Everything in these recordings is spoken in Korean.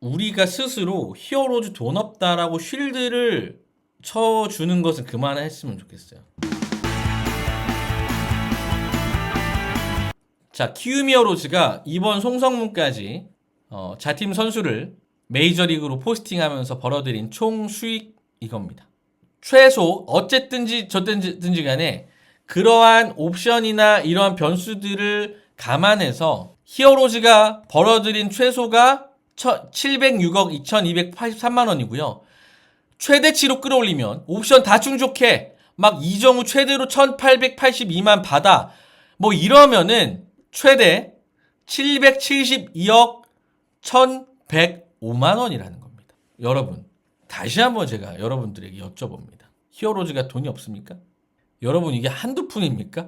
우리가 스스로 히어로즈 돈 없다라고 쉴드를 쳐주는 것은 그만했으면 좋겠어요. 자, 키움 히어로즈가 이번 송성문까지 자팀 선수를 메이저리그로 포스팅하면서 벌어들인 총 수익 이겁니다. 최소 어쨌든지 저든지 간에 그러한 옵션이나 이러한 변수들을 감안해서 히어로즈가 벌어들인 최소가 706억 2283만 원이고요. 최대치로 끌어올리면 옵션 다 충족해. 막 이정우 최대로 1882만 받아. 뭐 이러면은 최대 772억 1105만 원이라는 겁니다. 여러분, 다시 한번 제가 여러분들에게 여쭤봅니다. 히어로즈가 돈이 없습니까? 여러분, 이게 한두 푼입니까?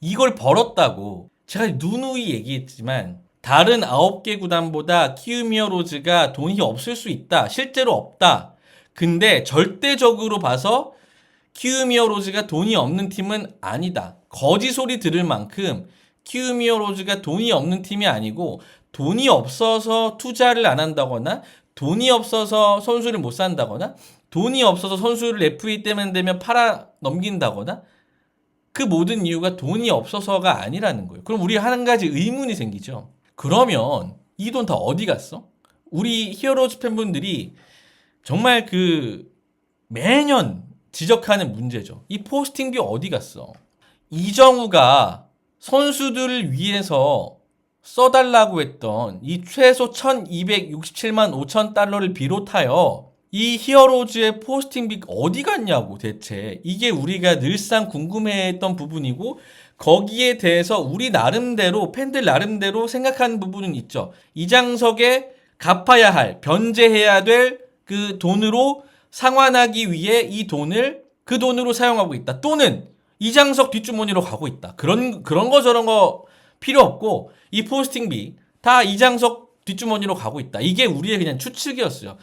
이걸 벌었다고 제가 누누이 얘기했지만 다른 9개 구단보다 키움 히어로즈가 돈이 없을 수 있다. 실제로 없다. 근데 절대적으로 봐서 키움 히어로즈가 돈이 없는 팀은 아니다. 거짓 소리 들을 만큼 키움 히어로즈가 돈이 없는 팀이 아니고 돈이 없어서 투자를 안 한다거나 돈이 없어서 선수를 못 산다거나 돈이 없어서 선수를 FA 때만 되면 팔아 넘긴다거나 그 모든 이유가 돈이 없어서가 아니라는 거예요. 그럼 우리 한 가지 의문이 생기죠. 그러면 이 돈 다 어디 갔어? 우리 히어로즈 팬분들이 정말 매년 지적하는 문제죠. 이 포스팅비 어디 갔어? 이정우가 선수들을 위해서 써달라고 했던 이 최소 1267만 5천 달러를 비롯하여 이 히어로즈의 포스팅비 어디 갔냐고 대체. 이게 우리가 늘상 궁금해했던 부분이고 거기에 대해서 우리 나름대로 팬들 나름대로 생각하는 부분은 있죠. 이장석에 갚아야 할 변제해야 될 그 돈으로 상환하기 위해 이 돈을 그 돈으로 사용하고 있다. 또는 이장석 뒷주머니로 가고 있다. 그런 거 저런 거 필요 없고 이 포스팅비 다 이장석 뒷주머니로 가고 있다. 이게 우리의 그냥 추측이었어요.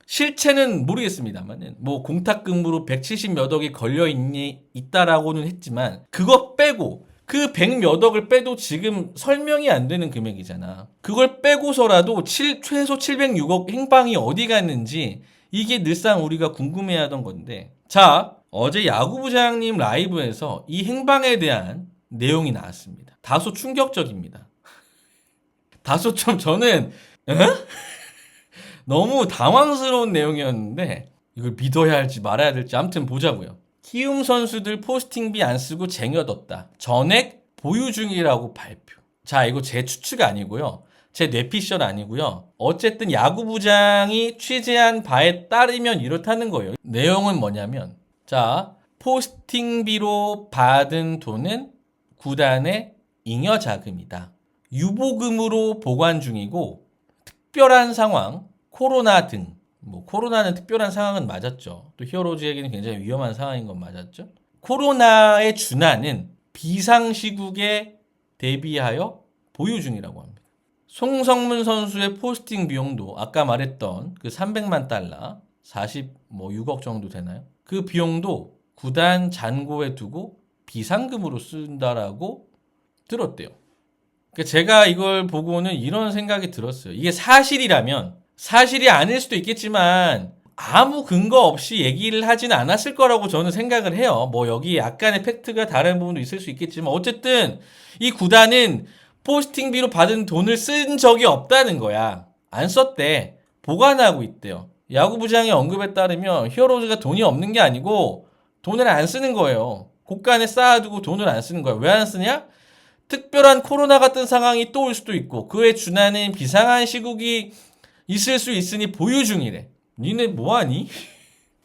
실체는 모르겠습니다만은 뭐 공탁금으로 170 몇 억이 걸려 있다라고는 했지만 그거 빼고 그 100 몇 억을 빼도 지금 설명이 안 되는 금액이잖아. 그걸 빼고서라도 최소 706억 행방이 어디 갔는지 이게 늘상 우리가 궁금해하던 건데, 자, 어제 야구부장님 라이브에서 이 행방에 대한 내용이 나왔습니다. 다소 충격적입니다. 다소 좀 저는 너무 당황스러운 내용이었는데 이걸 믿어야 할지 말아야 될지 아무튼 보자고요. 키움 선수들 포스팅비 안 쓰고 쟁여뒀다. 전액 보유 중이라고 발표. 자, 이거 제 추측 아니고요. 제 뇌피셜 아니고요. 어쨌든 야구부장이 취재한 바에 따르면 이렇다는 거예요. 내용은 뭐냐면, 자, 포스팅비로 받은 돈은 구단의 잉여 자금이다. 유보금으로 보관 중이고 특별한 상황, 코로나 등, 뭐 코로나는 특별한 상황은 맞았죠. 또 히어로즈에게는 굉장히 위험한 상황인 건 맞았죠. 코로나에 준하는 비상시국에 대비하여 보유 중이라고 합니다. 송성문 선수의 포스팅 비용도 아까 말했던 그 300만 달러, 46억 정도 되나요? 그 비용도 구단 잔고에 두고 비상금으로 쓴다라고 들었대요. 그러니까 제가 이걸 보고는 이런 생각이 들었어요. 이게 사실이라면, 사실이 아닐 수도 있겠지만 아무 근거 없이 얘기를 하진 않았을 거라고 저는 생각을 해요. 뭐 여기 약간의 팩트가 다른 부분도 있을 수 있겠지만 어쨌든 이 구단은 포스팅비로 받은 돈을 쓴 적이 없다는 거야. 안 썼대. 보관하고 있대요. 야구부장의 언급에 따르면 히어로즈가 돈이 없는 게 아니고 돈을 안 쓰는 거예요. 곳간에 쌓아두고 돈을 안 쓰는 거야. 왜 안 쓰냐? 특별한 코로나 같은 상황이 또 올 수도 있고 그에 준하는 비상한 시국이 있을 수 있으니 보유 중이래. 니네 뭐하니?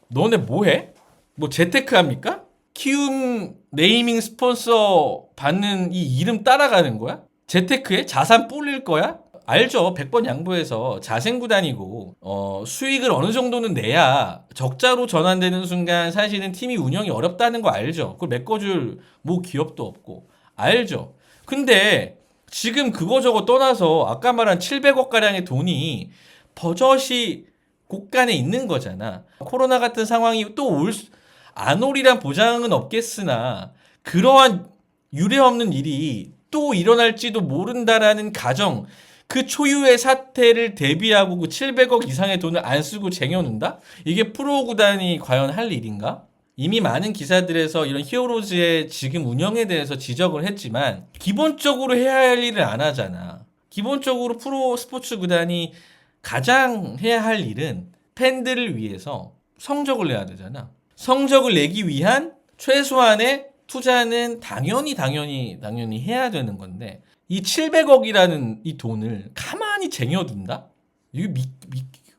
너네 뭐해? 뭐 재테크 합니까? 키움 네이밍 스폰서 받는 이 이름 따라가는 거야? 재테크에? 자산 불릴 거야? 알죠. 100번 양보해서 자생구단이고 수익을 어느 정도는 내야 적자로 전환되는 순간 사실은 팀이 운영이 어렵다는 거 알죠. 그걸 메꿔줄 뭐 기업도 없고 알죠. 근데 지금 그거저거 떠나서 아까 말한 700억가량의 돈이 버젓이 곳간에 있는 거잖아. 코로나 같은 상황이 또 안 오리란 보장은 없겠으나 그러한 유례없는 일이 또 일어날지도 모른다라는 가정, 그 초유의 사태를 대비하고 그 700억 이상의 돈을 안 쓰고 쟁여놓는다? 이게 프로 구단이 과연 할 일인가? 이미 많은 기사들에서 이런 히어로즈의 지금 운영에 대해서 지적을 했지만 기본적으로 해야 할 일을 안 하잖아. 기본적으로 프로 스포츠 구단이 가장 해야 할 일은 팬들을 위해서 성적을 내야 되잖아. 성적을 내기 위한 최소한의 투자는 당연히 해야 되는 건데 이 700억이라는 이 돈을 가만히 쟁여둔다? 이거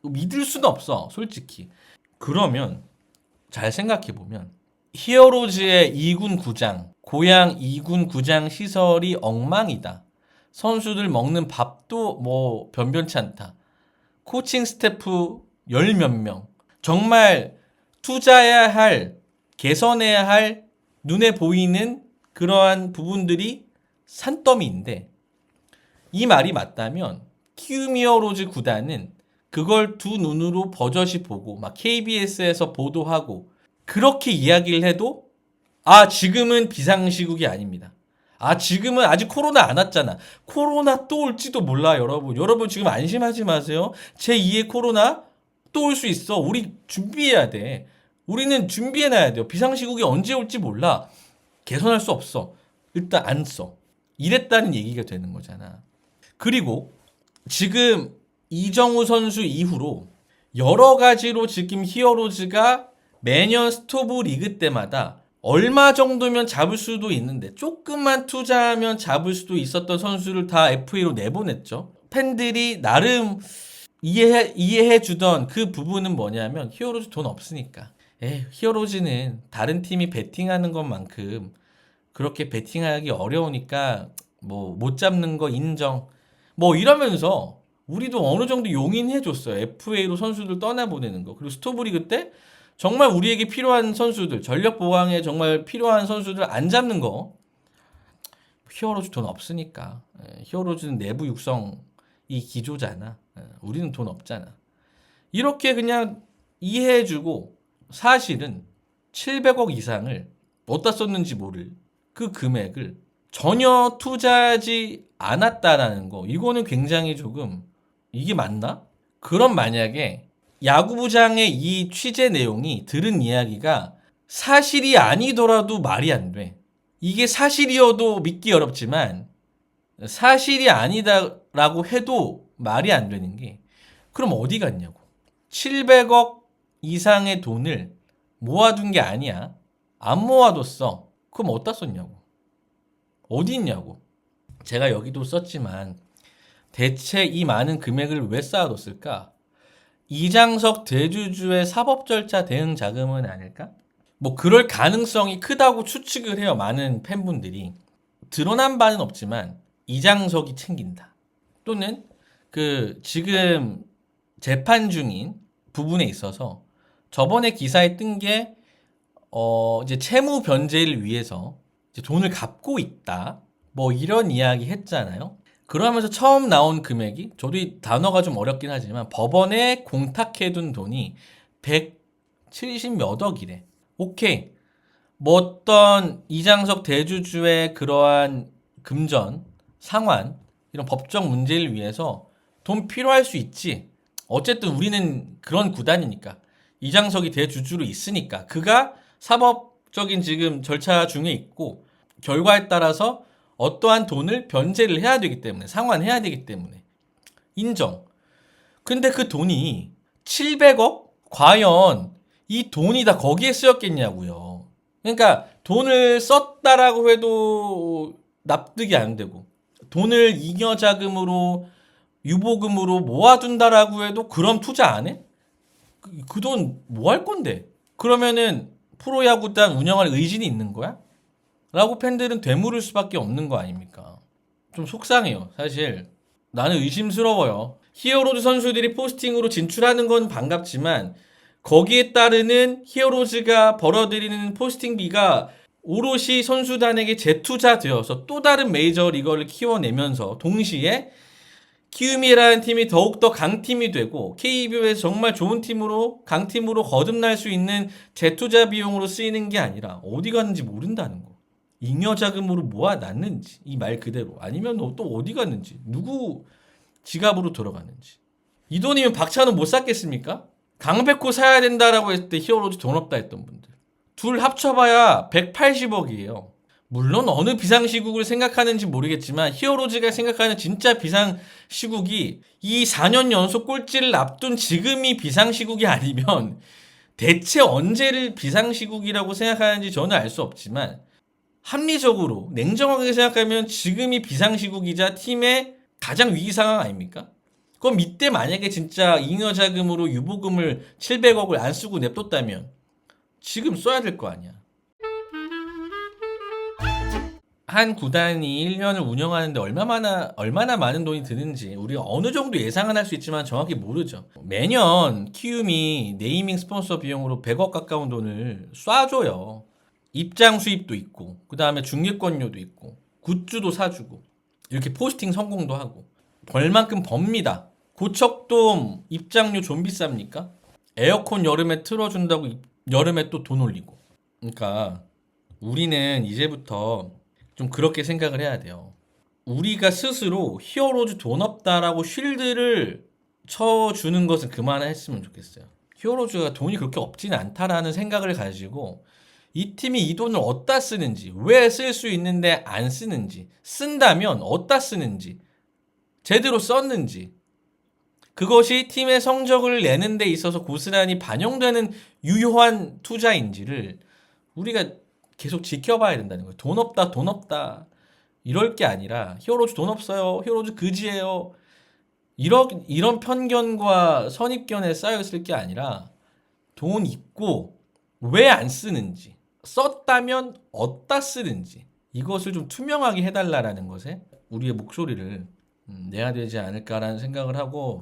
믿을 수가 없어, 솔직히. 그러면 잘 생각해보면 히어로즈의 2군 구장, 고양 2군 구장 시설이 엉망이다. 선수들 먹는 밥도 뭐 변변치 않다. 코칭 스태프 열 몇 명. 정말 투자해야 할, 개선해야 할 눈에 보이는 그러한 부분들이 산더미인데 이 말이 맞다면 키움 히어로즈 구단은 그걸 두 눈으로 버젓이 보고 막 KBS에서 보도하고 그렇게 이야기를 해도 지금은 비상시국이 아닙니다. 지금은 아직 코로나 안 왔잖아. 코로나 또 올지도 몰라, 여러분. 여러분 지금 안심하지 마세요. 제2의 코로나 또 올 수 있어. 우리 준비해야 돼. 우리는 준비해놔야 돼요. 비상시국이 언제 올지 몰라. 개선할 수 없어. 일단 안 써. 이랬다는 얘기가 되는 거잖아. 그리고 지금 이정우 선수 이후로 여러 가지로 지금 히어로즈가 매년 스토브 리그 때마다 얼마 정도면 잡을 수도 있는데 조금만 투자하면 잡을 수도 있었던 선수를 다 FA로 내보냈죠. 팬들이 나름 이해해 주던 그 부분은 뭐냐면 히어로즈 돈 없으니까. 히어로즈는 다른 팀이 베팅하는 것만큼 그렇게 베팅하기 어려우니까 뭐 못 잡는 거 인정. 뭐 이러면서 우리도 어느 정도 용인해 줬어요. FA로 선수들 떠나보내는 거. 그리고 스토브리그 때 정말 우리에게 필요한 선수들, 전력 보강에 정말 필요한 선수들 안 잡는 거. 히어로즈 돈 없으니까. 히어로즈는 내부 육성이 기조잖아. 우리는 돈 없잖아. 이렇게 그냥 이해해주고 사실은 700억 이상을 어디다 썼는지 모를 그 금액을 전혀 투자하지 않았다라는 거. 이거는 굉장히 조금 이게 맞나? 그럼 만약에 야구부장의 이 취재 내용이 들은 이야기가 사실이 아니더라도 말이 안 돼. 이게 사실이어도 믿기 어렵지만 사실이 아니다라고 해도 말이 안 되는 게 그럼 어디 갔냐고. 700억 이상의 돈을 모아둔 게 아니야. 안 모아뒀어. 그럼 어디다 썼냐고. 어디 있냐고. 제가 여기도 썼지만 대체 이 많은 금액을 왜 쌓아뒀을까? 이장석 대주주의 사법 절차 대응 자금은 아닐까? 뭐 그럴 가능성이 크다고 추측을 해요. 많은 팬분들이. 드러난 바는 없지만 이장석이 챙긴다. 또는 그 지금 재판 중인 부분에 있어서 저번에 기사에 뜬 게 이제 채무 변제를 위해서 이제 돈을 갚고 있다. 뭐 이런 이야기 했잖아요. 그러면서 처음 나온 금액이 저도 이 단어가 좀 어렵긴 하지만 법원에 공탁해둔 돈이 170 몇 억이래. 오케이. 뭐 어떤 이장석 대주주의 그러한 금전, 상환 이런 법적 문제를 위해서 돈 필요할 수 있지. 어쨌든 우리는 그런 구단이니까 이장석이 대주주로 있으니까 그가 사법적인 지금 절차 중에 있고 결과에 따라서 어떠한 돈을 변제를 해야 되기 때문에 상환해야 되기 때문에 인정. 근데 그 돈이 700억? 과연 이 돈이 다 거기에 쓰였겠냐고요. 그러니까 돈을 썼다라고 해도 납득이 안 되고 돈을 잉여자금으로 유보금으로 모아둔다라고 해도 그럼 투자 안 해? 그 돈 뭐 할 건데? 그러면은 프로야구단 운영할 의진이 있는 거야? 라고 팬들은 되물을 수밖에 없는 거 아닙니까? 좀 속상해요. 사실 나는 의심스러워요. 히어로즈 선수들이 포스팅으로 진출하는 건 반갑지만 거기에 따르는 히어로즈가 벌어들이는 포스팅비가 오롯이 선수단에게 재투자되어서 또 다른 메이저리거를 키워내면서 동시에 키움이라는 팀이 더욱더 강팀이 되고 KBO에서 정말 좋은 팀으로 강팀으로 거듭날 수 있는 재투자 비용으로 쓰이는 게 아니라 어디 갔는지 모른다는 거. 잉여자금으로 모아놨는지 이 말 그대로 아니면 또 어디 갔는지 누구 지갑으로 들어가는지. 이 돈이면 박찬호 못 샀겠습니까? 강백호 사야 된다라고 했을 때 히어로즈 돈 없다 했던 분들. 둘 합쳐봐야 180억이에요. 물론 어느 비상시국을 생각하는지 모르겠지만 히어로즈가 생각하는 진짜 비상시국이 이 4년 연속 꼴찌를 앞둔 지금이 비상시국이 아니면 대체 언제를 비상시국이라고 생각하는지 저는 알 수 없지만 합리적으로 냉정하게 생각하면 지금이 비상시국이자 팀의 가장 위기 상황 아닙니까? 그럼 이때 만약에 진짜 잉여자금으로 유보금을 700억을 안 쓰고 냅뒀다면 지금 써야 될 거 아니야. 한 구단이 1년을 운영하는데 얼마나 많은 돈이 드는지 우리가 어느 정도 예상은 할 수 있지만 정확히 모르죠. 매년 키움이 네이밍 스폰서 비용으로 100억 가까운 돈을 쏴줘요. 입장 수입도 있고, 그 다음에 중계권료도 있고, 굿즈도 사주고, 이렇게 포스팅 성공도 하고, 벌만큼 법니다. 고척돔 입장료 좀 비쌉니까? 에어컨 여름에 틀어준다고 여름에 또 돈 올리고. 그러니까 우리는 이제부터 좀 그렇게 생각을 해야 돼요. 우리가 스스로 히어로즈 돈 없다라고 쉴드를 쳐주는 것은 그만했으면 좋겠어요. 히어로즈가 돈이 그렇게 없지는 않다라는 생각을 가지고 이 팀이 이 돈을 어디다 쓰는지, 왜 쓸 수 있는데 안 쓰는지, 쓴다면 어디다 쓰는지, 제대로 썼는지, 그것이 팀의 성적을 내는 데 있어서 고스란히 반영되는 유효한 투자인지를 우리가 계속 지켜봐야 된다는 거예요. 돈 없다, 돈 없다. 이럴 게 아니라 히어로즈 돈 없어요. 히어로즈 그지예요. 이런 편견과 선입견에 쌓여있을 게 아니라 돈 있고 왜 안 쓰는지, 썼다면 어디다 쓰는지 이것을 좀 투명하게 해달라라는 것에 우리의 목소리를 내야 되지 않을까라는 생각을 하고